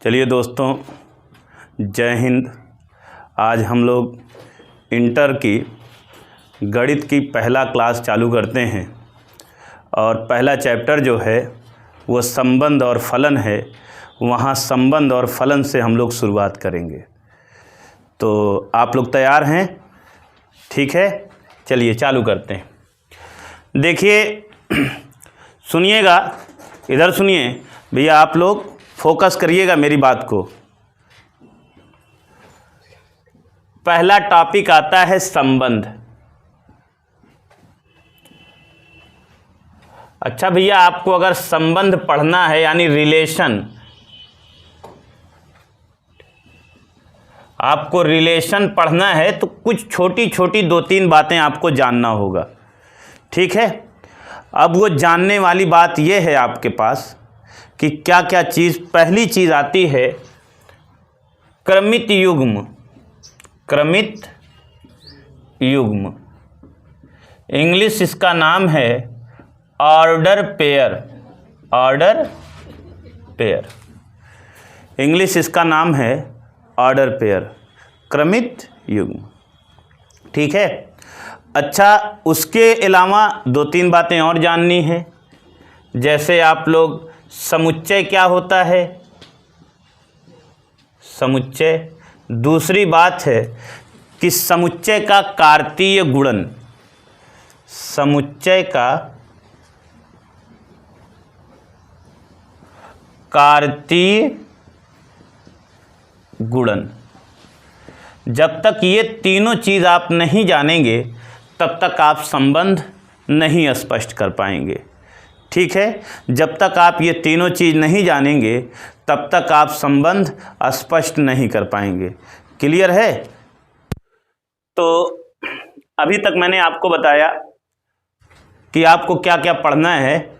चलिए दोस्तों, जय हिंद। आज हम लोग इंटर की गणित की पहला क्लास चालू करते हैं और पहला चैप्टर जो है वो संबंध और फलन है। वहाँ संबंध और फलन से हम लोग शुरुआत करेंगे। तो आप लोग तैयार हैं? ठीक है, चलिए चालू करते हैं। देखिए, सुनिएगा, इधर सुनिए भैया, आप लोग फोकस करिएगा मेरी बात को। पहला टॉपिक आता है संबंध। अच्छा भैया, आपको अगर संबंध पढ़ना है यानी रिलेशन, आपको रिलेशन पढ़ना है तो कुछ छोटी छोटी 2-3 बातें आपको जानना होगा। ठीक है, अब वो जानने वाली बात ये है आपके पास कि क्या क्या चीज़। पहली चीज़ आती है क्रमित युग्म। क्रमित युग्म, इंग्लिश इसका नाम है order pair. Order pair, English इसका नाम है ऑर्डर पेयर, क्रमित युग्म। ठीक है। अच्छा, उसके अलावा 2-3 बातें और जाननी है। जैसे आप लोग, समुच्चय क्या होता है? समुच्चय। दूसरी बात है कि समुच्चय का कार्तीय गुणन। समुच्चय का कार्तीय गुणन। जब तक ये तीनों चीज़ आप नहीं जानेंगे तब तक आप संबंध नहीं स्पष्ट कर पाएंगे। ठीक है, जब तक आप ये तीनों चीज़ नहीं जानेंगे तब तक आप संबंध स्पष्ट नहीं कर पाएंगे। क्लियर है? तो अभी तक मैंने आपको बताया कि आपको क्या क्या पढ़ना है।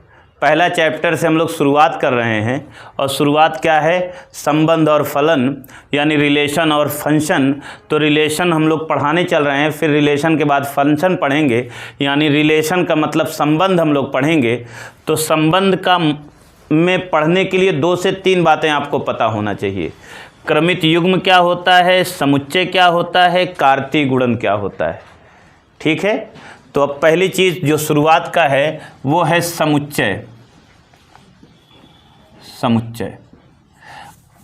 पहला चैप्टर से हम लोग शुरुआत कर रहे हैं और शुरुआत क्या है? संबंध और फलन यानी रिलेशन और फंक्शन। तो रिलेशन हम लोग पढ़ाने चल रहे हैं, फिर रिलेशन के बाद फंक्शन पढ़ेंगे, यानी रिलेशन का मतलब संबंध हम लोग पढ़ेंगे। तो संबंध का में पढ़ने के लिए 2 से 3 बातें आपको पता होना चाहिए। क्रमित युग्म क्या होता है, समुच्चय क्या होता है, कार्तीय गुणन क्या होता है। ठीक है, तो अब पहली चीज़ जो शुरुआत का है वो है समुच्चय। समुच्चय,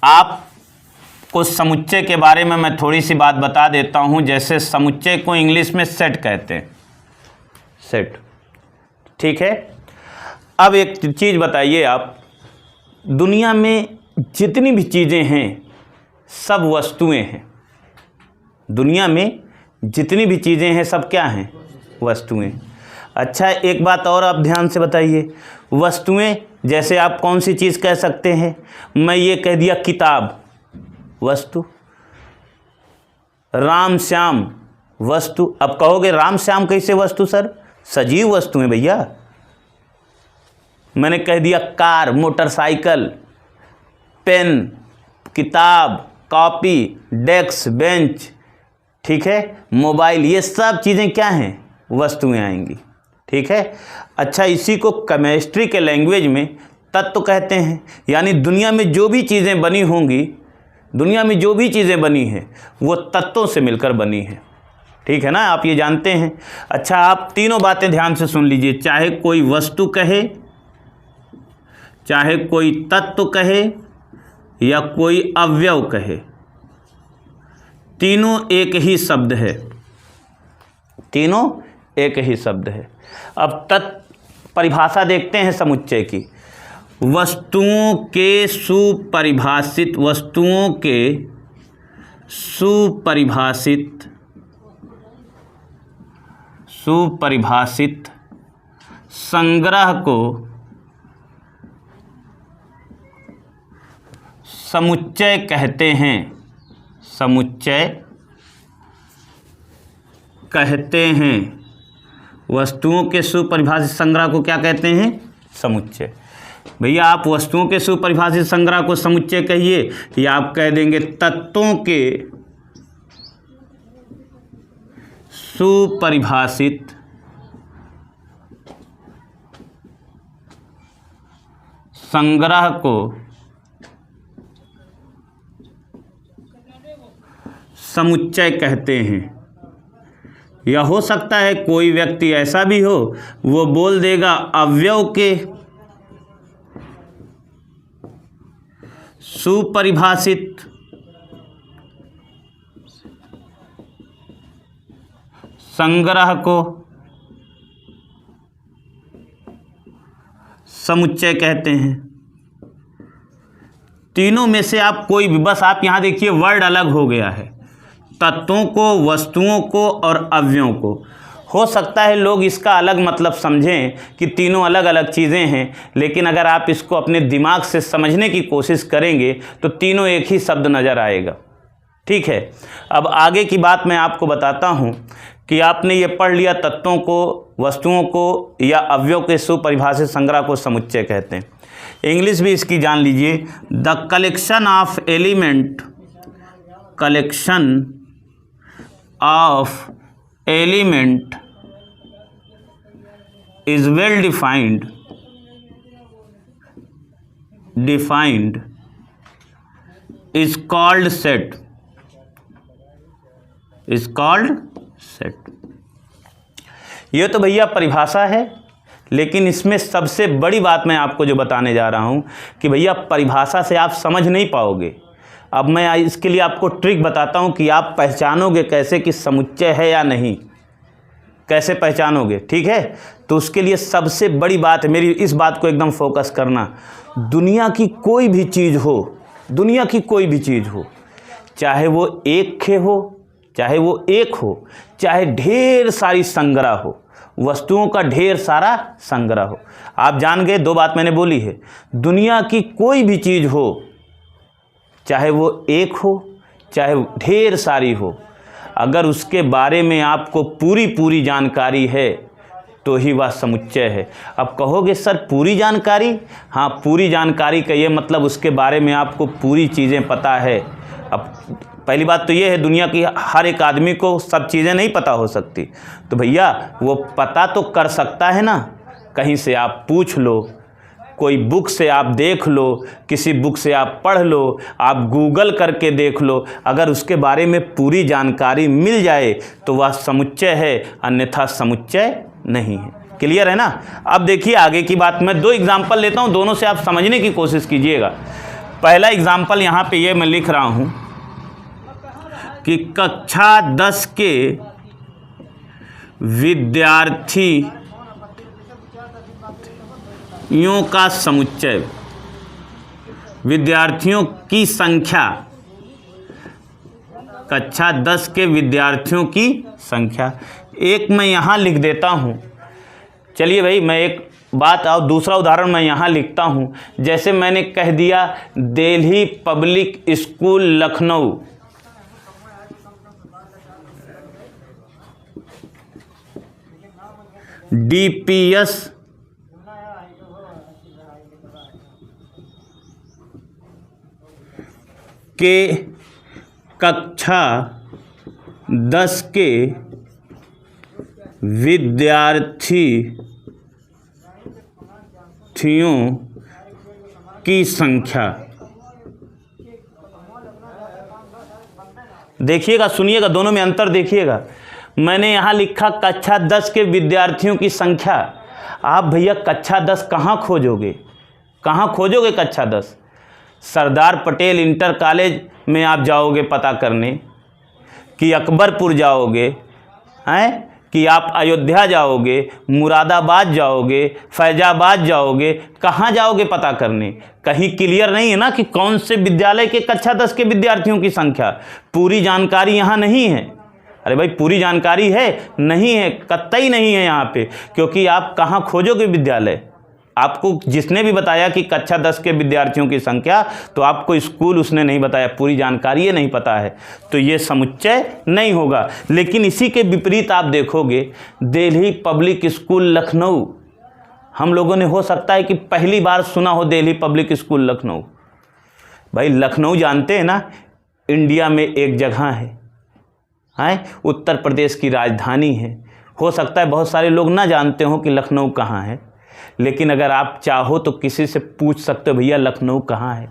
आपको समुच्चय के बारे में मैं थोड़ी सी बात बता देता हूं। जैसे समुच्चय को इंग्लिश में सेट कहते हैं, सेट। ठीक है, अब एक चीज़ बताइए आप, दुनिया में जितनी भी चीज़ें हैं सब वस्तुएं हैं। दुनिया में जितनी भी चीज़ें हैं सब क्या हैं? वस्तुएं। अच्छा, एक बात और आप ध्यान से बताइए। वस्तुएं जैसे आप कौन सी चीज़ कह सकते हैं? मैं ये कह दिया किताब, वस्तु। राम श्याम, वस्तु। अब कहोगे राम श्याम कैसे वस्तु सर? सजीव वस्तु हैं भैया। मैंने कह दिया कार, मोटरसाइकिल, पेन, किताब, कॉपी, डेस्क, बेंच, ठीक है, मोबाइल, ये सब चीज़ें क्या हैं? वस्तुएं आएंगी। ठीक है। अच्छा, इसी को केमिस्ट्री के लैंग्वेज में तत्व कहते हैं। यानी दुनिया में जो भी चीज़ें बनी होंगी, दुनिया में जो भी चीज़ें बनी हैं वो तत्वों से मिलकर बनी हैं। ठीक है ना, आप ये जानते हैं। अच्छा, आप तीनों बातें ध्यान से सुन लीजिए। चाहे कोई वस्तु कहे, चाहे कोई तत्व कहे या कोई अवयव कहे, तीनों एक ही शब्द है। तीनों एक ही शब्द है। अब परिभाषा देखते हैं समुच्चय की। वस्तुओं के सुपरिभाषित, वस्तुओं के सुपरिभाषित संग्रह को समुच्चय कहते हैं। समुच्चय कहते हैं। वस्तुओं के सुपरिभाषित संग्रह को क्या कहते हैं? समुच्चय। भैया, आप वस्तुओं के सुपरिभाषित संग्रह को समुच्चय कहिए या आप कह देंगे तत्वों के सुपरिभाषित संग्रह को समुच्चय कहते हैं। या हो सकता है कोई व्यक्ति ऐसा भी हो, वो बोल देगा अवयव के सुपरिभाषित संग्रह को समुच्चय कहते हैं। तीनों में से आप कोई भी, बस आप यहाँ देखिए वर्ड अलग हो गया है, तत्वों को, वस्तुओं को और अवयवों को। हो सकता है लोग इसका अलग मतलब समझें कि तीनों अलग अलग चीज़ें हैं, लेकिन अगर आप इसको अपने दिमाग से समझने की कोशिश करेंगे तो तीनों एक ही शब्द नज़र आएगा। ठीक है, अब आगे की बात मैं आपको बताता हूँ कि आपने ये पढ़ लिया तत्वों को, वस्तुओं को या अवयव के सुपरिभाषित संग्रह को समुच्चय कहते हैं। इंग्लिश भी इसकी जान लीजिए, the collection of element, collection of element is well defined is called set, is called set। ये तो भैया परिभाषा है, लेकिन इसमें सबसे बड़ी बात मैं आपको जो बताने जा रहा हूँ कि भैया परिभाषा से आप समझ नहीं पाओगे। अब मैं इसके लिए आपको ट्रिक बताता हूँ कि आप पहचानोगे कैसे कि समुच्चय है या नहीं, कैसे पहचानोगे। ठीक है, तो उसके लिए सबसे बड़ी बात है, मेरी इस बात को एकदम फोकस करना। दुनिया की कोई भी चीज़ हो, दुनिया की कोई भी चीज़ हो, चाहे वो एक खे हो, चाहे वो एक हो, चाहे ढेर सारी संग्रह हो, वस्तुओं का ढेर सारा संग्रह हो। आप जान गए, दो बात मैंने बोली है, दुनिया की कोई भी चीज़ हो, चाहे वो एक हो, चाहे ढेर सारी हो, अगर उसके बारे में आपको पूरी जानकारी है तो ही वह समुच्चय है। अब कहोगे सर पूरी जानकारी, हाँ पूरी जानकारी का ये मतलब उसके बारे में आपको पूरी चीज़ें पता है। अब पहली बात तो ये है, दुनिया की हर एक आदमी को सब चीज़ें नहीं पता हो सकती, तो भैया वो पता तो कर सकता है ना, कहीं से आप पूछ लो, कोई बुक से आप देख लो, किसी बुक से आप पढ़ लो, आप गूगल करके देख लो, अगर उसके बारे में पूरी जानकारी मिल जाए तो वह समुच्चय है, अन्यथा समुच्चय नहीं है। क्लियर है ना। अब देखिए आगे की बात, मैं दो एग्जाम्पल लेता हूँ, दोनों से आप समझने की कोशिश कीजिएगा। पहला एग्जाम्पल यहाँ पे ये मैं लिख रहा हूँ कि कक्षा 10 के विद्यार्थियों का समुच्चय, विद्यार्थियों की संख्या, कक्षा 10 के विद्यार्थियों की संख्या। एक मैं यहाँ लिख देता हूँ, चलिए भाई मैं एक बात और दूसरा उदाहरण मैं यहाँ लिखता हूँ। जैसे मैंने कह दिया Delhi public school Lucknow, DPS के कक्षा 10 के विद्यार्थियों की संख्या। देखिएगा, सुनिएगा, दोनों में अंतर देखिएगा। मैंने यहाँ लिखा कक्षा 10 के विद्यार्थियों की संख्या। आप भैया कक्षा 10 कहाँ खोजोगे, कहाँ खोजोगे कक्षा 10? सरदार पटेल इंटर कॉलेज में आप जाओगे पता करने, कि अकबरपुर जाओगे हैं, कि आप अयोध्या जाओगे, मुरादाबाद जाओगे, फैजाबाद जाओगे, कहाँ जाओगे पता करने? कहीं क्लियर नहीं है ना कि कौन से विद्यालय के कक्षा 10 के विद्यार्थियों की संख्या। पूरी जानकारी यहाँ नहीं है। अरे भाई पूरी जानकारी है? नहीं है, कतई नहीं है यहाँ पे, क्योंकि आप कहाँ खोजोगे विद्यालय? आपको जिसने भी बताया कि कक्षा 10 के विद्यार्थियों की संख्या, तो आपको स्कूल उसने नहीं बताया, पूरी जानकारी ये नहीं पता है, तो ये समुच्चय नहीं होगा। लेकिन इसी के विपरीत आप देखोगे दिल्ली पब्लिक स्कूल लखनऊ, हम लोगों ने हो सकता है कि पहली बार सुना हो दिल्ली पब्लिक स्कूल लखनऊ। भाई लखनऊ जानते हैं ना, इंडिया में एक जगह है, उत्तर प्रदेश की राजधानी है। हो सकता है बहुत सारे लोग ना जानते हो कि लखनऊ कहाँ है, लेकिन अगर आप चाहो तो किसी से पूछ सकते हो भैया लखनऊ कहाँ है।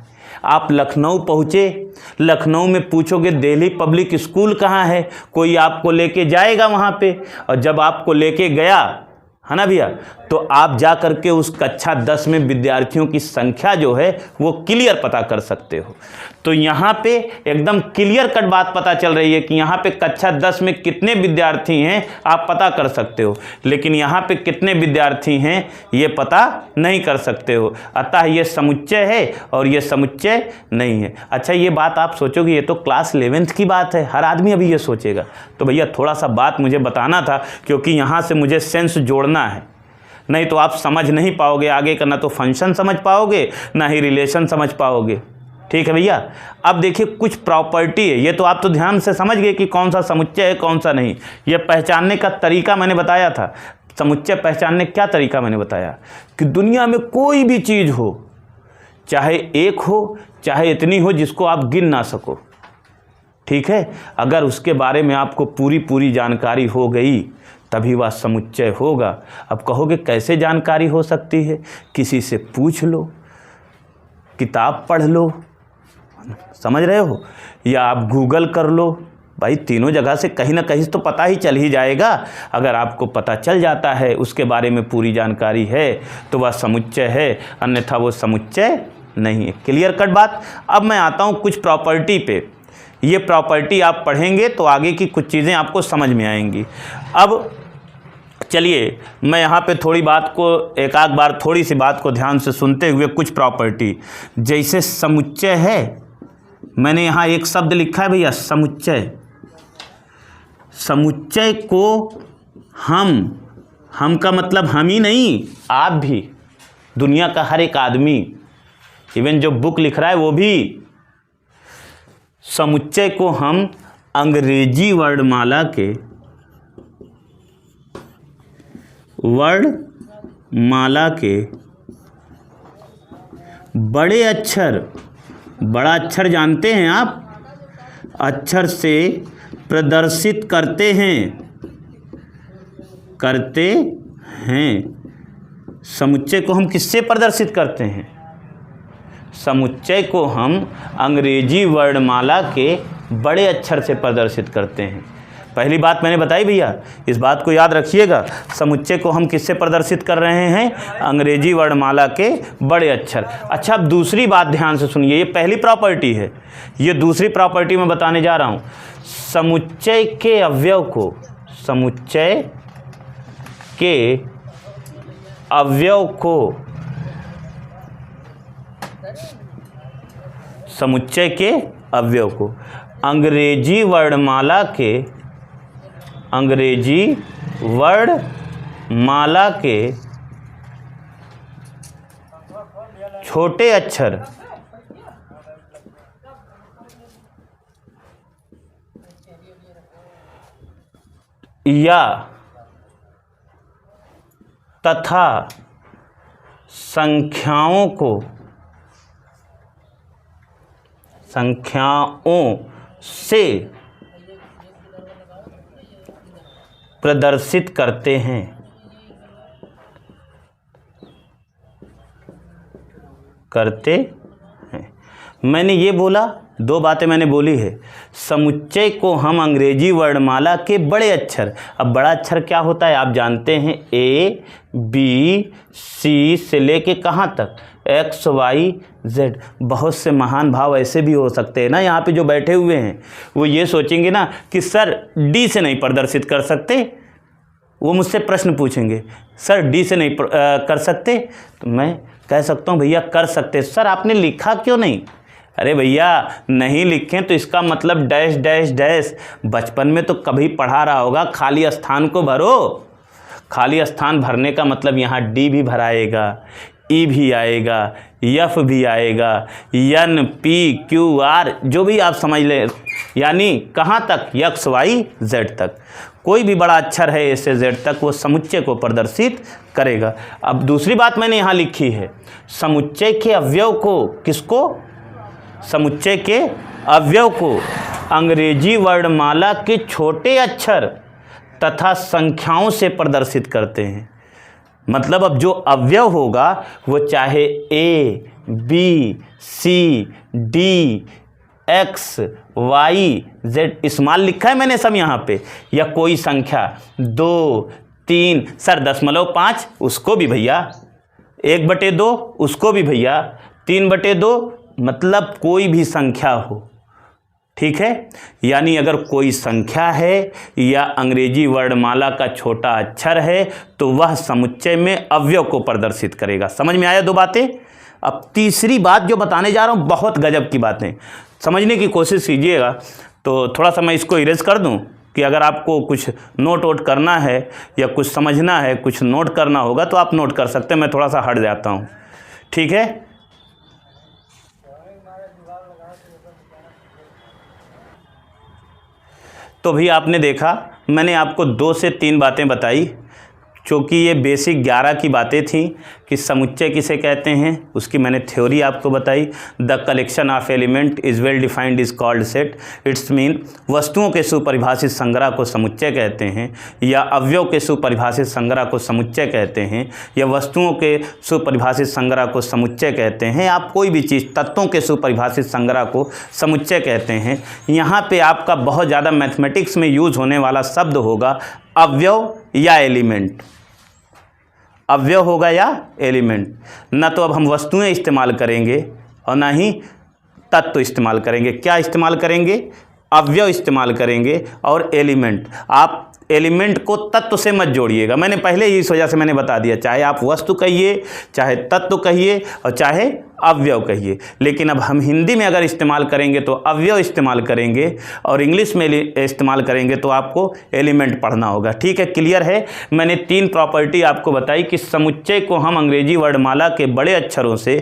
आप लखनऊ पहुँचे, लखनऊ में पूछोगे दिल्ली पब्लिक स्कूल कहाँ है, कोई आपको लेके जाएगा वहाँ पे, और जब आपको लेके गया है ना भैया, तो आप जा करके उस कक्षा 10 में विद्यार्थियों की संख्या जो है वो क्लियर पता कर सकते हो। तो यहाँ पे एकदम क्लियर कट बात पता चल रही है कि यहाँ पे कक्षा 10 में कितने विद्यार्थी हैं आप पता कर सकते हो, लेकिन यहाँ पे कितने विद्यार्थी हैं ये पता नहीं कर सकते हो। अतः ये समुच्चय है और ये समुच्चय नहीं है। अच्छा, ये बात आप सोचोगे ये तो क्लास 11th की बात है, हर आदमी अभी ये सोचेगा। तो भैया थोड़ा सा बात मुझे बताना था, क्योंकि यहाँ से मुझे सेंस जोड़ना है, नहीं तो आप समझ नहीं पाओगे आगे का, ना तो फंक्शन समझ पाओगे ना ही रिलेशन समझ पाओगे। ठीक है भैया। अब देखिए कुछ प्रॉपर्टी है, ये तो आप तो ध्यान से समझ गए कि कौन सा समुच्चय है कौन सा नहीं। ये पहचानने का तरीका मैंने बताया था, समुच्चय पहचानने क्या तरीका मैंने बताया कि दुनिया में कोई भी चीज़ हो, चाहे एक हो चाहे इतनी हो जिसको आप गिन ना सको, ठीक है, अगर उसके बारे में आपको पूरी जानकारी हो गई तभी वह समुच्चय होगा। अब कहोगे कैसे जानकारी हो सकती है? किसी से पूछ लो, किताब पढ़ लो, समझ रहे हो, या आप गूगल कर लो। भाई तीनों जगह से कहीं ना कहीं तो पता ही चल ही जाएगा। अगर आपको पता चल जाता है, उसके बारे में पूरी जानकारी है, तो वह समुच्चय है, अन्यथा वो समुच्चय नहीं है। क्लियर कट बात। अब मैं आता हूँ कुछ प्रॉपर्टी पे। ये प्रॉपर्टी आप पढ़ेंगे तो आगे की कुछ चीज़ें आपको समझ में आएंगी। अब चलिए मैं यहाँ पे थोड़ी बात को एक आध बार थोड़ी सी बात को ध्यान से सुनते हुए कुछ प्रॉपर्टी, जैसे समुच्चय है, मैंने यहाँ एक शब्द लिखा है भैया समुच्चय। समुच्चय को हम का मतलब हम ही नहीं, आप भी, दुनिया का हर एक आदमी, इवन जो बुक लिख रहा है वो भी, समुच्चय को हम अंग्रेजी वर्णमाला के बड़े अक्षर, बड़ा अक्षर जानते हैं आप, अक्षर से प्रदर्शित करते हैं। समुच्चय को हम किससे प्रदर्शित करते हैं? समुच्चय को हम अंग्रेजी वर्णमाला के बड़े अक्षर से प्रदर्शित करते हैं। पहली बात मैंने बताई भैया, इस बात को याद रखिएगा। समुच्चय को हम किससे प्रदर्शित कर रहे हैं? अंग्रेजी वर्णमाला के बड़े अक्षर। अच्छा, अब दूसरी बात ध्यान से सुनिए, ये पहली प्रॉपर्टी है, ये दूसरी प्रॉपर्टी मैं बताने जा रहा हूँ। समुच्चय के अवयव को, समुच्चय के अवयव को अंग्रेजी वर्णमाला के छोटे अक्षर या तथा संख्याओं से प्रदर्शित करते हैं। मैंने ये बोला, दो बातें मैंने बोली है। समुच्चय को हम अंग्रेजी वर्णमाला के बड़े अक्षर, अब बड़ा अक्षर क्या होता है आप जानते हैं, A B C से लेके कहाँ तक, X Y Z। बहुत से महान भाव ऐसे भी हो सकते हैं ना, यहाँ पे जो बैठे हुए हैं वो ये सोचेंगे ना कि सर D से नहीं प्रदर्शित कर सकते, वो मुझसे प्रश्न पूछेंगे सर D से नहीं कर सकते, तो मैं कह सकता हूँ भैया कर सकते। सर आपने लिखा क्यों नहीं? अरे भैया नहीं लिखें तो इसका मतलब डैश डैश डैश। बचपन में तो कभी पढ़ा रहा होगा, खाली स्थान को भरो। खाली स्थान भरने का मतलब यहाँ डी भी भराएगा, ई भी आएगा, एफ भी आएगा, एन पी क्यू आर जो भी आप समझ लें, यानी कहाँ तक, एक्स वाई जेड तक। कोई भी बड़ा अक्षर है ए से जेड तक वो समुच्चय को प्रदर्शित करेगा। अब दूसरी बात मैंने यहाँ लिखी है, समुच्चय के अवयव को, किसको? समुच्चय के अवयव को अंग्रेजी वर्णमाला के छोटे अक्षर तथा संख्याओं से प्रदर्शित करते हैं। मतलब अब जो अवयव होगा वो चाहे A, B, C, D, X, Y, Z, small लिखा है मैंने सब यहाँ पे, या कोई संख्या 2, 3, सर 0.5 उसको भी भैया, 1/2 उसको भी भैया, 3/2, मतलब कोई भी संख्या हो, ठीक है। यानी अगर कोई संख्या है या अंग्रेजी वर्णमाला का छोटा अक्षर है तो वह समुच्चय में अवयव को प्रदर्शित करेगा। समझ में आया 2 बातें। अब तीसरी बात जो बताने जा रहा हूँ, बहुत गजब की बातें, समझने की कोशिश कीजिएगा। तो थोड़ा सा मैं इसको इरेज कर दूँ कि अगर आपको कुछ नोट वोट करना है या कुछ समझना है, कुछ नोट करना होगा तो आप नोट कर सकते हैं। मैं थोड़ा सा हट जाता हूँ, ठीक है। तो भी आपने देखा, मैंने आपको 2 से 3 बातें बताई, क्योंकि ये बेसिक 11 की बातें थी कि समुच्चय किसे कहते हैं, उसकी मैंने थ्योरी आपको बताई। The collection of element is well defined is called set. It's mean वस्तुओं के सुपरिभाषित संग्रह को समुच्चय कहते हैं, या अवयव के सुपरिभाषित संग्रह को समुच्चय कहते हैं, या वस्तुओं के सुपरिभाषित संग्रह को समुच्चय कहते हैं। आप कोई भी चीज़, तत्वों के सुपरिभाषित संग्रह को समुच्चय कहते हैं। यहाँ पे आपका बहुत ज़्यादा मैथमेटिक्स में यूज़ होने वाला शब्द होगा अवयव या एलिमेंट। अवयव होगा या एलिमेंट। ना तो अब हम वस्तुएं इस्तेमाल करेंगे और ना ही तत्व इस्तेमाल करेंगे। क्या इस्तेमाल करेंगे? अवयव इस्तेमाल करेंगे और एलिमेंट। आप एलिमेंट को तत्व से मत जोड़िएगा, मैंने पहले ही इस वजह से मैंने बता दिया, चाहे आप वस्तु कहिए, चाहे तत्व कहिए और चाहे अवयव कहिए। लेकिन अब हम हिंदी में अगर इस्तेमाल करेंगे तो अवयव इस्तेमाल करेंगे और इंग्लिश में इस्तेमाल करेंगे तो आपको एलिमेंट पढ़ना होगा, ठीक है। क्लियर है। मैंने 3 प्रॉपर्टी आपको बताई कि समुच्चय को हम अंग्रेजी वर्णमाला के बड़े अक्षरों से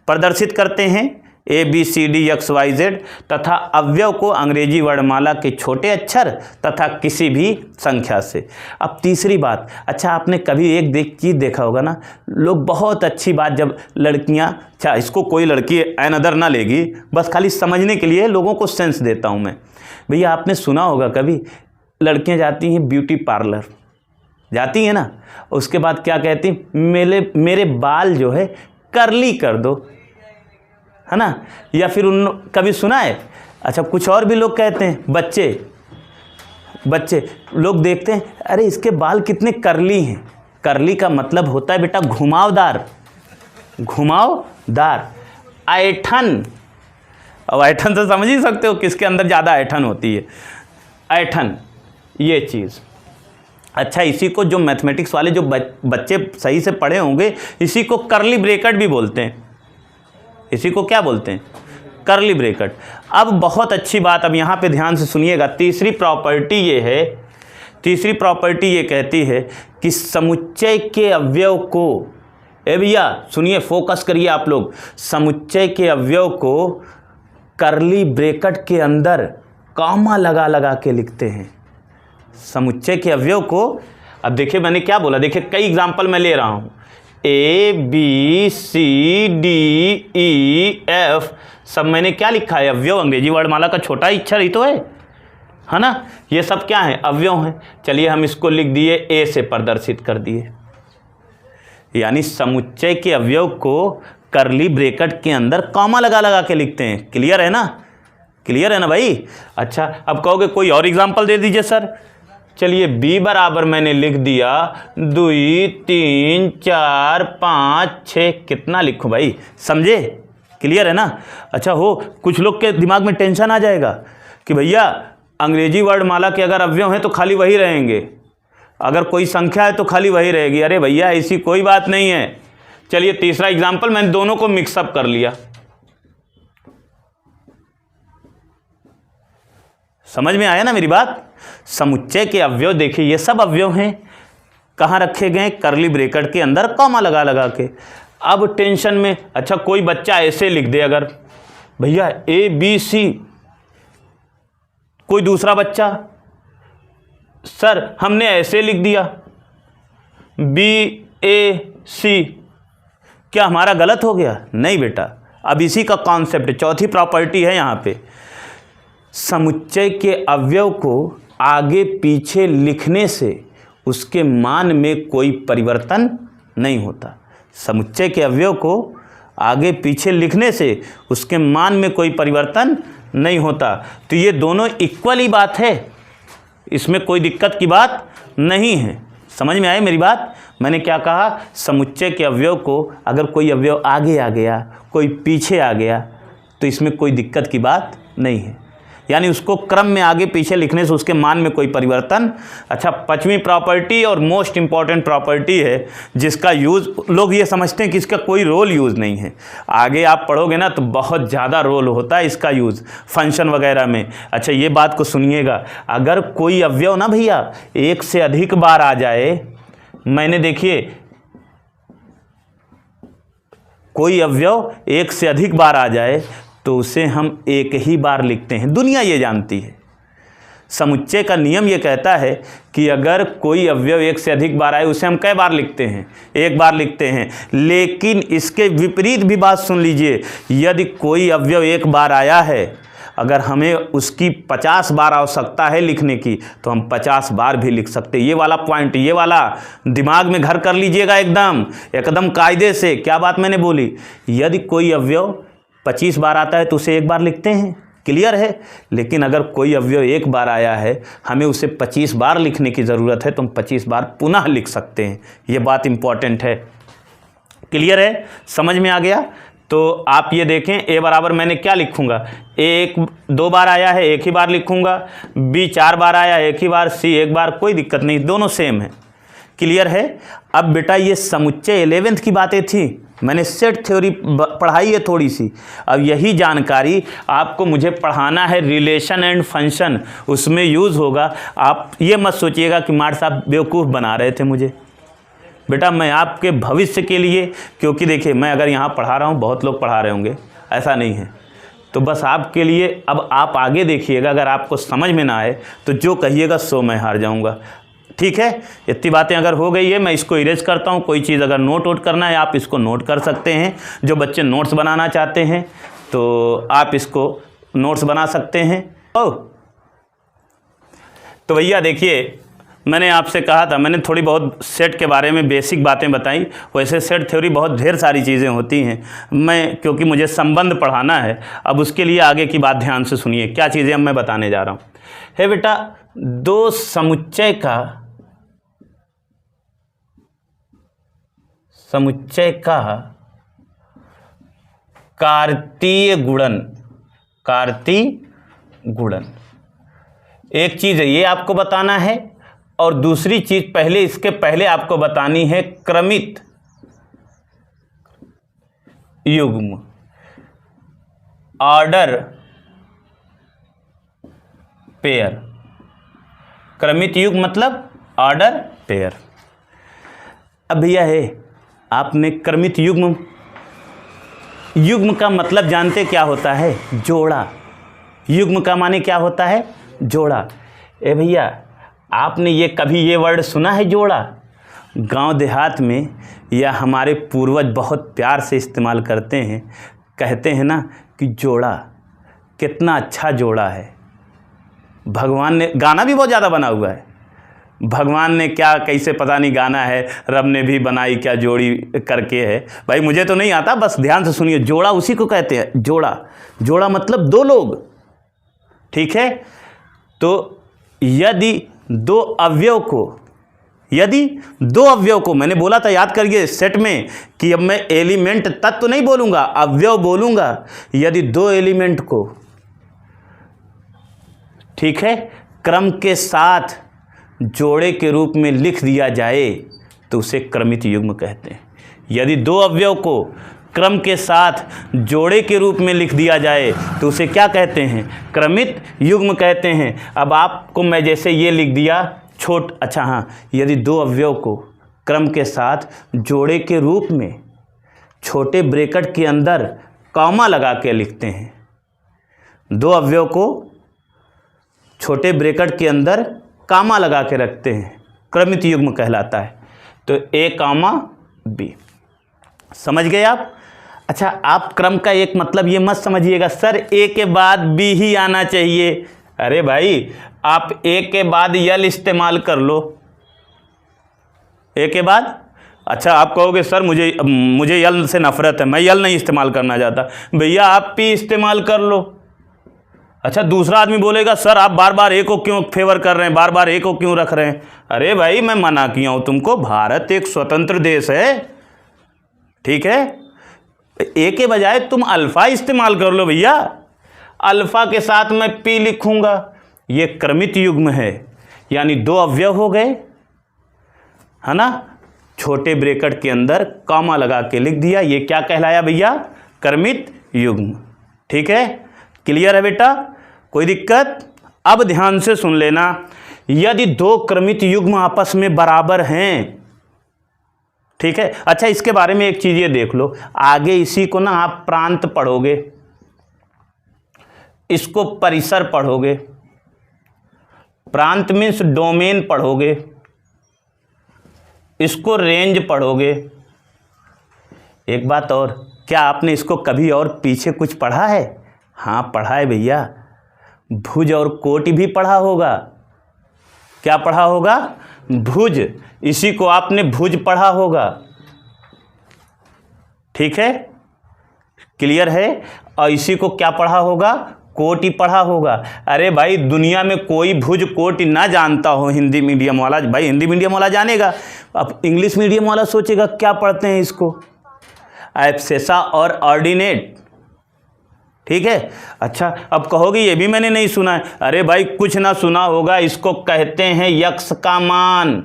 प्रदर्शित करते हैं, A B C D X Y Z, तथा अवयव को अंग्रेजी वर्णमाला के छोटे अक्षर तथा किसी भी संख्या से। अब तीसरी बात, अच्छा आपने कभी एक चीज़ देखा होगा ना, लोग बहुत अच्छी बात, जब लड़कियां, अच्छा इसको कोई लड़की अनदर ना लेगी, बस खाली समझने के लिए लोगों को सेंस देता हूं मैं। भैया आपने सुना होगा कभी लड़कियां जाती हैं ब्यूटी पार्लर, जाती हैं ना, उसके बाद क्या कहती, मेरे बाल जो है कर्ली कर दो, है ना। या फिर कभी सुना है, अच्छा कुछ और भी लोग कहते हैं, बच्चे लोग देखते हैं, अरे इसके बाल कितने कर्ली हैं। कर्ली का मतलब होता है बेटा घुमावदार, ऐठन। अब ऐठन से समझ ही सकते हो किसके अंदर ज़्यादा ऐठन होती है, ऐठन ये चीज़। अच्छा इसी को जो मैथमेटिक्स वाले जो बच्चे सही से पढ़े होंगे, इसी को कर्ली ब्रैकेट भी बोलते हैं। इसी को क्या बोलते हैं? Curly bracket. अब बहुत अच्छी बात, अब यहाँ पे ध्यान से सुनिएगा। तीसरी प्रॉपर्टी ये कहती है कि समुच्चय के अवयव को, भैया सुनिए, फोकस करिए आप लोग, समुच्चय के अवयव को कर्ली ब्रैकेट के अंदर कॉमा लगा के लिखते हैं। समुच्चय के अवयव को, अब देखिए मैंने क्या बोला, देखिए कई एग्जाम्पल मैं ले रहा हूँ, A B C D E F, सब मैंने क्या लिखा है? अवयव। अंग्रेजी वर्णमाला का छोटा अक्षर ही तो है ना। ये सब क्या है? अवयव हैं। चलिए हम इसको लिख दिए, ए से प्रदर्शित कर दिए। यानी समुच्चय के अवयव को कर्ली ब्रैकेट के अंदर कॉमा लगा के लिखते हैं। क्लियर है ना भाई? अच्छा अब कहोगे कोई और एग्जाम्पल दे दीजिए सर। चलिए b बराबर मैंने लिख दिया 2 3 4 5 6, कितना लिखूं भाई, समझे? क्लियर है ना? अच्छा हो, कुछ लोग के दिमाग में टेंशन आ जाएगा कि भैया अंग्रेजी वर्णमाला के अगर अवयव हैं तो खाली वही रहेंगे, अगर कोई संख्या है तो खाली वही रहेगी। अरे भैया ऐसी कोई बात नहीं है। चलिए तीसरा एग्जाम्पल, मैंने दोनों को मिक्सअप कर लिया। समझ में आया ना मेरी बात? समुच्चय के अवयव देखिए, ये सब अवयव हैं, कहाँ रखे गए? कर्ली ब्रैकेट के अंदर कॉमा लगा के। अब टेंशन में, अच्छा कोई बच्चा ऐसे लिख दे, अगर भैया ए बी सी, कोई दूसरा बच्चा, सर हमने ऐसे लिख दिया बी ए सी, क्या हमारा गलत हो गया? नहीं बेटा, अब इसी का कॉन्सेप्ट, चौथी प्रॉपर्टी है यहाँ पे, समुच्चय के अवयव को आगे पीछे लिखने से उसके मान में कोई परिवर्तन नहीं होता। समुच्चय के अवयव को आगे पीछे लिखने से उसके मान में कोई परिवर्तन नहीं होता। तो ये दोनों इक्वल ही बात है, इसमें कोई दिक्कत की बात नहीं है। समझ में आई मेरी बात? मैंने क्या कहा, समुच्चय के अवयव को अगर कोई अवयव आगे आ गया, कोई पीछे आ गया, तो इसमें कोई दिक्कत की बात नहीं है। यानी उसको क्रम में आगे पीछे लिखने से उसके मान में कोई परिवर्तन। अच्छा, 5वीं प्रॉपर्टी और मोस्ट इंपॉर्टेंट प्रॉपर्टी है जिसका यूज़ लोग ये समझते हैं कि इसका कोई रोल यूज़ नहीं है। आगे आप पढ़ोगे ना तो बहुत ज़्यादा रोल होता है इसका यूज़ फंक्शन वगैरह में। अच्छा, ये बात को सुनिएगा, अगर कोई अवयव ना भैया एक से अधिक बार आ जाए, मैंने देखिए कोई अवयव एक से अधिक बार आ जाए तो उसे हम एक ही बार लिखते हैं, दुनिया ये जानती है। समुच्चय का नियम ये कहता है कि अगर कोई अवयव एक से अधिक बार आए उसे हम कई बार लिखते हैं, एक बार लिखते हैं। लेकिन इसके विपरीत भी बात सुन लीजिए, यदि कोई अवयव एक बार आया है, अगर हमें उसकी 50 बार आवश्यकता है लिखने की तो हम 50 बार भी लिख सकते हैं। ये वाला पॉइंट, ये वाला दिमाग में घर कर लीजिएगा एकदम कायदे से। क्या बात मैंने बोली? यदि कोई अवयव 25 बार आता है तो उसे एक बार लिखते हैं, क्लियर है। लेकिन अगर कोई अवयव एक बार आया है, हमें उसे 25 बार लिखने की ज़रूरत है तो हम 25 बार पुनः लिख सकते हैं। ये बात इंपॉर्टेंट है, क्लियर है, समझ में आ गया? तो आप ये देखें, ए बराबर मैंने क्या लिखूंगा, ए 2 बार आया है एक ही बार लिखूंगा, बी 4 बार आया एक ही बार, सी एक बार, कोई दिक्कत नहीं, दोनों सेम है, क्लियर है। अब बेटा ये समुच्चय 11th की बातें थी, मैंने सेट थ्योरी पढ़ाई है थोड़ी सी। अब यही जानकारी आपको मुझे पढ़ाना है रिलेशन एंड फंक्शन, उसमें यूज़ होगा। आप ये मत सोचिएगा कि मार साहब बेवकूफ़ बना रहे थे मुझे। बेटा मैं आपके भविष्य के लिए, क्योंकि देखिए मैं अगर यहाँ पढ़ा रहा हूँ, बहुत लोग पढ़ा रहे होंगे, ऐसा नहीं है, तो बस आपके लिए। अब आप आगे देखिएगा, अगर आपको समझ में ना आए तो जो कहिएगा सो मैं हार जाऊँगा, ठीक है। इतनी बातें अगर हो गई है, मैं इसको इरेज करता हूँ। कोई चीज़ अगर नोट वोट करना है आप इसको नोट कर सकते हैं। जो बच्चे नोट्स बनाना चाहते हैं तो आप इसको नोट्स बना सकते हैं। तो भैया देखिए, मैंने आपसे कहा था, मैंने थोड़ी बहुत सेट के बारे में बेसिक बातें बताई। वैसे सेट थ्योरी बहुत ढेर सारी चीज़ें होती हैं, मैं क्योंकि मुझे संबंध पढ़ाना है, अब उसके लिए आगे की बात ध्यान से सुनिए, क्या चीज़ें अब मैं बताने जा रहा हूँ। है बेटा, दो समुच्चय का कार्तीय गुणन, एक चीज़ है ये आपको बताना है, और दूसरी चीज पहले, इसके पहले आपको बतानी है क्रमित युग्म, ऑर्डर पेयर। क्रमित युग्म मतलब ऑर्डर पेयर। अब भैया है, आपने क्रमित युग्म का मतलब जानते क्या होता है? जोड़ा। युग्म का माने क्या होता है? जोड़ा। ए भैया, आपने ये कभी ये वर्ड सुना है जोड़ा? गांव देहात में या हमारे पूर्वज बहुत प्यार से इस्तेमाल करते हैं, कहते हैं ना कि जोड़ा, कितना अच्छा जोड़ा है। भगवान ने, गाना भी बहुत ज़्यादा बना हुआ है, भगवान ने क्या कैसे पता नहीं गाना है, रब ने भी बनाई क्या जोड़ी करके है। भाई मुझे तो नहीं आता, बस ध्यान से सुनिए। जोड़ा उसी को कहते हैं, जोड़ा मतलब दो लोग, ठीक है। तो यदि दो अवयव को मैंने बोला था, याद करिए सेट में, कि अब मैं एलिमेंट तत्व नहीं बोलूंगा, अवयव बोलूंगा। यदि दो एलिमेंट को, ठीक है, क्रम के साथ जोड़े के रूप में लिख दिया जाए तो उसे क्रमित युग्म कहते हैं। यदि दो अवयव को क्रम के साथ जोड़े के रूप में लिख दिया जाए तो उसे क्या कहते हैं? क्रमित युग्म कहते हैं। अब आपको मैं जैसे ये लिख दिया अच्छा हाँ, यदि दो अवयव को क्रम के साथ जोड़े के रूप में छोटे ब्रैकेट के अंदर कॉमा लगा के लिखते हैं, दो अवयव को छोटे ब्रैकेट के अंदर कॉमा लगा के रखते हैं, क्रमित युग्म कहलाता है। तो ए कॉमा बी, समझ गए आप? अच्छा, आप क्रम का एक मतलब ये मत समझिएगा सर ए के बाद बी ही आना चाहिए। अरे भाई, आप ए के बाद यल इस्तेमाल कर लो, ए के बाद अच्छा, आप कहोगे सर मुझे यल से नफरत है, मैं यल नहीं इस्तेमाल करना चाहता। भैया आप भी इस्तेमाल कर लो। अच्छा, दूसरा आदमी बोलेगा सर आप बार बार ए को क्यों फेवर कर रहे हैं, बार बार ए को क्यों रख रहे हैं। अरे भाई मैं मना किया हूँ तुमको, भारत एक स्वतंत्र देश है, ठीक है। ए के बजाय तुम अल्फा इस्तेमाल कर लो भैया, अल्फा के साथ मैं पी लिखूंगा। ये क्रमित युग्म है, यानी दो अवयव हो गए, है ना। छोटे ब्रैकेट के अंदर कॉमा लगा के लिख दिया, ये क्या कहलाया भैया, क्रमित युग्म। ठीक है, क्लियर है बेटा, कोई दिक्कत। अब ध्यान से सुन लेना, यदि दो क्रमित युग्म आपस में बराबर हैं, ठीक है। अच्छा, इसके बारे में एक चीज ये देख लो, आगे इसी को ना आप प्रांत पढ़ोगे, इसको परिसर पढ़ोगे, प्रांत मीन्स डोमेन पढ़ोगे, इसको रेंज पढ़ोगे। एक बात और, क्या आपने इसको कभी और पीछे कुछ पढ़ा है? हाँ पढ़ा है भैया, भुज और कोटि भी पढ़ा होगा। क्या पढ़ा होगा? भुज, इसी को आपने भुज पढ़ा होगा, ठीक है, क्लियर है। और इसी को क्या पढ़ा होगा? कोटि पढ़ा होगा। अरे भाई दुनिया में कोई भुज कोटि ना जानता हो हिंदी मीडियम वाला, भाई हिंदी मीडियम वाला जानेगा, अब इंग्लिश मीडियम वाला सोचेगा क्या पढ़ते हैं इसको, एब्सेसा और ऑर्डिनेट, ठीक है। अच्छा, अब कहोगे ये भी मैंने नहीं सुना है। अरे भाई कुछ ना सुना होगा, इसको कहते हैं यक्ष का मान।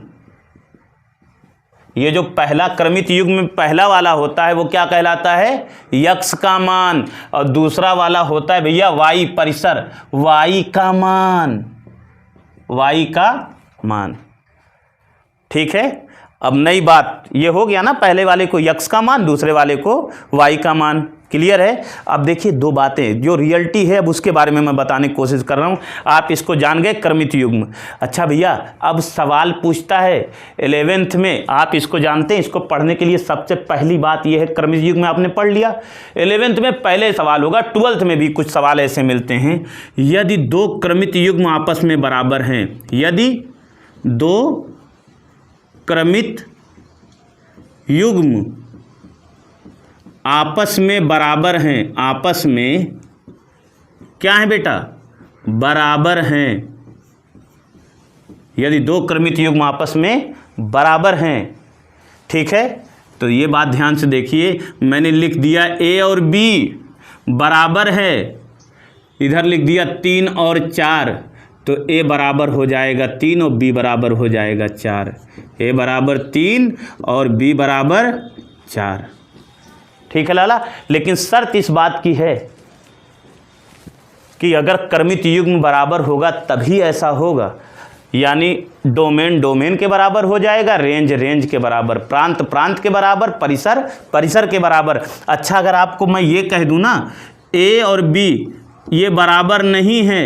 ये जो पहला क्रमित युग्म में पहला वाला होता है वो क्या कहलाता है? यक्ष का मान। और दूसरा वाला होता है भैया वाई परिसर, वाई का मान, वाई का मान, ठीक है। अब नई बात ये हो गया ना, पहले वाले को यक्ष का मान, दूसरे वाले को वाई का मान, क्लियर है। अब देखिए दो बातें जो रियलिटी है अब उसके बारे में मैं बताने की कोशिश कर रहा हूँ, आप इसको जान गए क्रमित युग्म। अच्छा भैया, अब सवाल पूछता है 11th में, आप इसको जानते हैं, इसको पढ़ने के लिए सबसे पहली बात यह है, क्रमित युग्म आपने पढ़ लिया, 11th में पहले सवाल होगा, 12th में भी कुछ सवाल ऐसे मिलते हैं, यदि दो क्रमित युग्म आपस में बराबर हैं, यदि दो क्रमित युग्म आपस में बराबर हैं, आपस में क्या है बेटा? बराबर हैं। यदि दो क्रमित युग्म आपस में बराबर हैं, ठीक है, तो ये बात ध्यान से देखिए, मैंने लिख दिया ए और बी बराबर है, इधर लिख दिया 3 और 4, तो ए बराबर हो जाएगा 3 और बी बराबर हो जाएगा 4, ए बराबर 3 और बी बराबर 4, ठीक है लाला। लेकिन शर्त इस बात की है कि अगर क्रमित युग्म बराबर होगा तभी ऐसा होगा, यानी डोमेन डोमेन के बराबर हो जाएगा, रेंज रेंज के बराबर, प्रांत प्रांत के बराबर, परिसर परिसर के बराबर। अच्छा, अगर आपको मैं ये कह दूं ना ए और बी ये बराबर नहीं है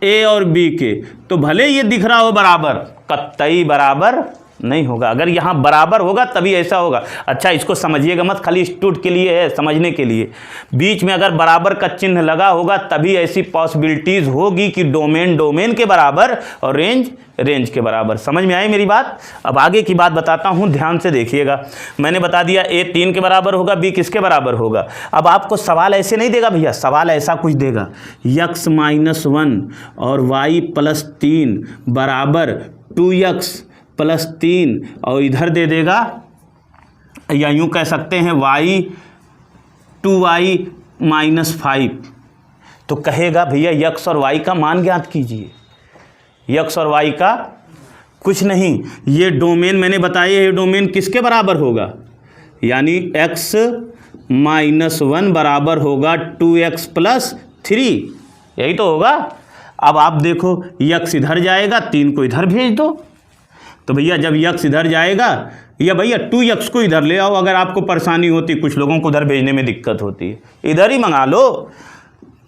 ए और बी के, तो भले ये दिख रहा हो बराबर, कतई बराबर नहीं होगा। अगर यहाँ बराबर होगा तभी ऐसा होगा। अच्छा, इसको समझिएगा मत, खाली स्टूड के लिए है, समझने के लिए। बीच में अगर बराबर का चिन्ह लगा होगा तभी ऐसी पॉसिबिलिटीज़ होगी कि डोमेन डोमेन के बराबर और रेंज रेंज के बराबर। समझ में आई मेरी बात? अब आगे की बात बताता हूँ, ध्यान से देखिएगा। मैंने बता दिया ए 3 के बराबर होगा, बी किसके बराबर होगा। अब आपको सवाल ऐसे नहीं देगा भैया, सवाल ऐसा कुछ देगा, यक्स -1 और वाई +3 बराबर 2x +3, और इधर दे देगा, या यूँ कह सकते हैं y 2y -5, तो कहेगा भैया यक्स और y का मान ज्ञात कीजिए। यक्स और y का कुछ नहीं, ये डोमेन मैंने बताया, ये डोमेन किसके बराबर होगा, यानी x -1 बराबर होगा 2x +3, यही तो होगा। अब आप देखो यक्स इधर जाएगा, 3 को इधर भेज दो, तो भैया जब यक्स इधर जाएगा, या भैया 2x को इधर ले आओ, अगर आपको परेशानी होती, कुछ लोगों को उधर भेजने में दिक्कत होती है, इधर ही मंगा लो,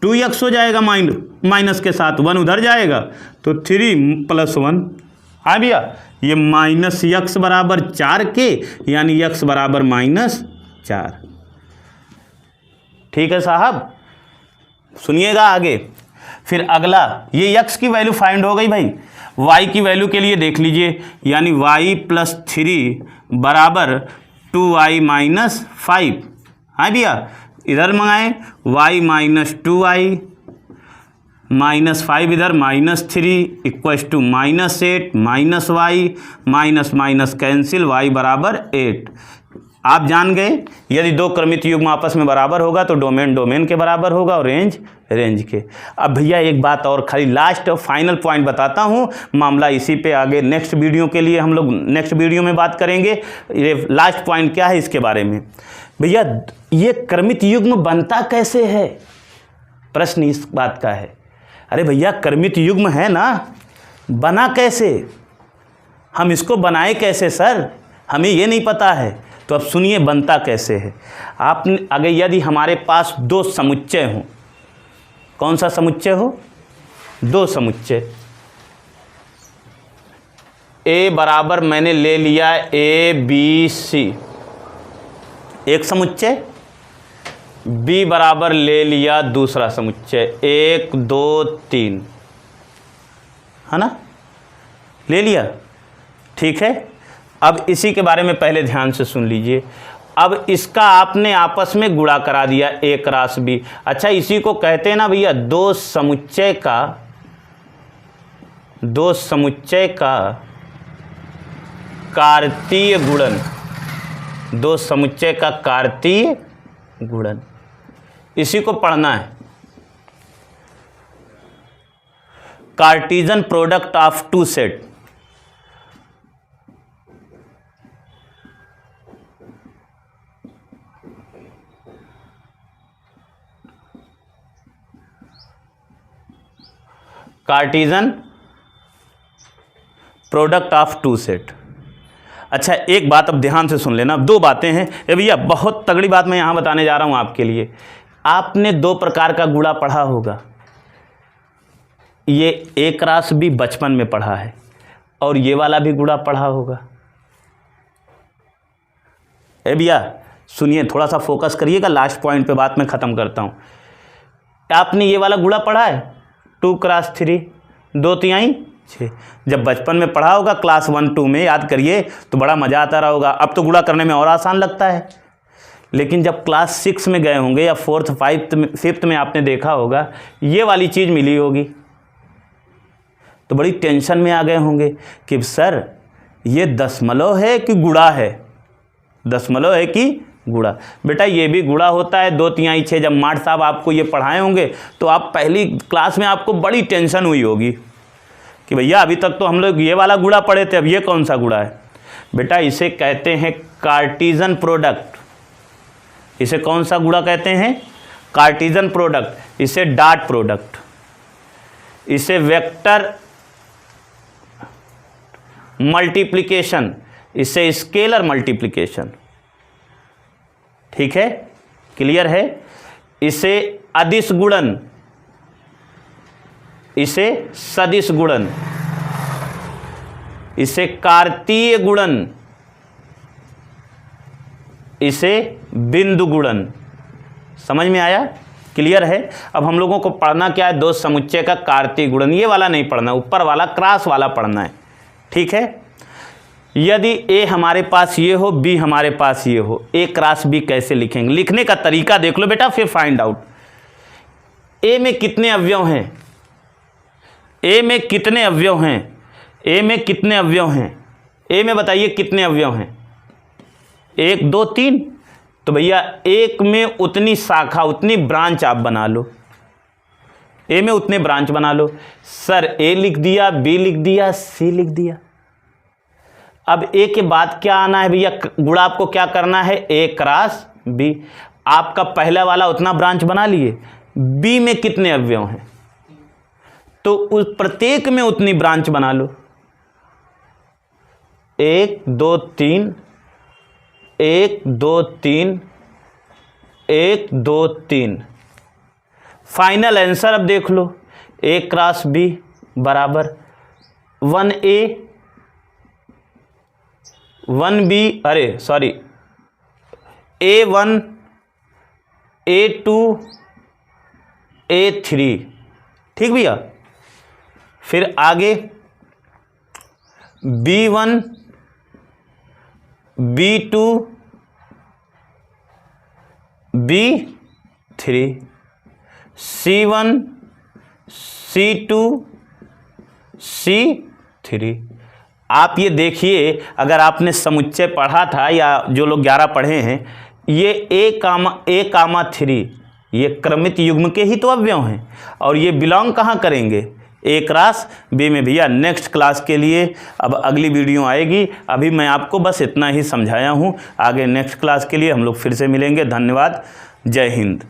2x हो जाएगा माइनस के साथ, 1 उधर जाएगा, तो 3 + 1, हाँ भैया, ये -x बराबर 4 के, यानी x बराबर -4, ठीक है साहब। सुनिएगा आगे, फिर अगला ये x की वैल्यू फाइंड हो गई भाई, y की वैल्यू के लिए देख लीजिए, यानी y + 3 बराबर 2y - 5। हाँ भैया, इधर मंगाएं y - 2y - 5 इधर -3 equals to -8 -y minus cancel y बराबर 8। आप जान गए यदि दो क्रमित युग्म आपस में बराबर होगा तो डोमेन डोमेन के बराबर होगा और रेंज रेंज के। अब भैया एक बात और खाली लास्ट और फाइनल पॉइंट बताता हूँ, मामला इसी पे आगे नेक्स्ट वीडियो के लिए हम लोग नेक्स्ट वीडियो में बात करेंगे। ये लास्ट पॉइंट क्या है इसके बारे में। भैया ये क्रमित युग्म बनता कैसे है, प्रश्न इस बात का है। अरे भैया क्रमित युग्म है ना, बना कैसे, हम इसको बनाए कैसे सर, हमें ये नहीं पता है। तो अब सुनिए बनता कैसे है। आपने अगर यदि हमारे पास दो समुच्चय हों, कौन सा समुच्चय हो, दो समुच्चय, ए बराबर मैंने ले लिया ABC एक समुच्चय, बी बराबर ले लिया दूसरा समुच्चय 1 2 3, है ना, ले लिया, ठीक है। अब इसी के बारे में पहले ध्यान से सुन लीजिए। अब इसका आपने आपस में गुणा करा दिया A क्रॉस B। अच्छा इसी को कहते हैं ना भैया दो समुच्चय का कार्तीय गुणन, दो समुच्चय का कार्तीय गुणन, इसी को पढ़ना है। Cartesian product of two set, Cartesian product of two set. अच्छा एक बात अब ध्यान से सुन लेना, दो बातें हैं ये भैया, बहुत तगड़ी बात मैं यहाँ बताने जा रहा हूँ आपके लिए। आपने दो प्रकार का गुणा पढ़ा होगा, ये A क्रॉस B बचपन में पढ़ा है और ये वाला भी गुणा पढ़ा होगा। ए भैया सुनिए, थोड़ा सा फोकस करिएगा, लास्ट पॉइंट पे बात मैं ख़त्म करता हूँ। आपने ये वाला गुणा पढ़ा है 2 क्रॉस 3 2 तिहाई 6, जब बचपन में पढ़ा होगा क्लास 1 2 में, याद करिए तो बड़ा मज़ा आता रहा होगा। अब तो गुणा करने में और आसान लगता है, लेकिन जब क्लास 6 में गए होंगे या 4th 5th में आपने देखा होगा ये वाली चीज़ मिली होगी तो बड़ी टेंशन में आ गए होंगे कि सर ये दशमलव है कि गुणा है, दशमलव है कि गुणा। बेटा ये भी गुणा होता है 2 तिहाई 6। जब माठ साहब आपको ये पढ़ाए होंगे तो आप पहली क्लास में आपको बड़ी टेंशन हुई होगी कि भैया अभी तक तो हम लोग ये वाला गुणा पढ़े थे, अब ये कौन सा गुणा है। बेटा इसे कहते हैं कार्टीजन प्रोडक्ट। इसे कौन सा गुणा कहते हैं, कार्टीजन प्रोडक्ट। इसे डॉट प्रोडक्ट, इसे वेक्टर मल्टीप्लिकेशन, इसे स्केलर मल्टीप्लिकेशन, ठीक है, क्लियर है। इसे अदिश गुणन, इसे सदिश गुणन, इसे कार्तीय गुणन, इसे बिंदु गुणन। समझ में आया, क्लियर है। अब हम लोगों को पढ़ना क्या है, दो समुच्चय का कार्तीय गुणन। ये वाला नहीं पढ़ना, ऊपर वाला क्रॉस वाला पढ़ना है, ठीक है। यदि A हमारे पास ये हो, B हमारे पास ये हो, A क्रॉस B कैसे लिखेंगे, लिखने का तरीका देख लो बेटा, फिर फाइंड आउट। A में कितने अवयव हैं, A में कितने अवयव हैं, A में कितने अवयव हैं, A में बताइए कितने अवयव हैं, 1 2 3। तो भैया एक में उतनी शाखा, उतनी ब्रांच आप बना लो, A में उतने ब्रांच बना लो। सर A लिख दिया, B लिख दिया, C लिख दिया। अब A के बाद क्या आना है भैया, गुणा आपको क्या करना है, A क्रॉस B। आपका पहला वाला उतना ब्रांच बना लिए। B में कितने अवयव हैं तो उस प्रत्येक में उतनी ब्रांच बना लो, 1 2 3 1 2 3 1 2 3। फाइनल आंसर अब देख लो, A क्रॉस B बराबर 1A 1B, अरे सॉरी, A1 A2 A3, ठीक भैया। फिर आगे B1 B2 B3 C1 C2 C3। आप ये देखिए, अगर आपने समुच्चय पढ़ा था या जो लोग 11 पढ़े हैं, ये A, A, 3 ये क्रमित युग्म के ही तो अवयव हैं और ये बिलोंग कहाँ करेंगे, A क्रॉस B में। भैया नेक्स्ट क्लास के लिए अब अगली वीडियो आएगी, अभी मैं आपको बस इतना ही समझाया हूँ। आगे नेक्स्ट क्लास के लिए हम लोग फिर से मिलेंगे। धन्यवाद। जय हिंद।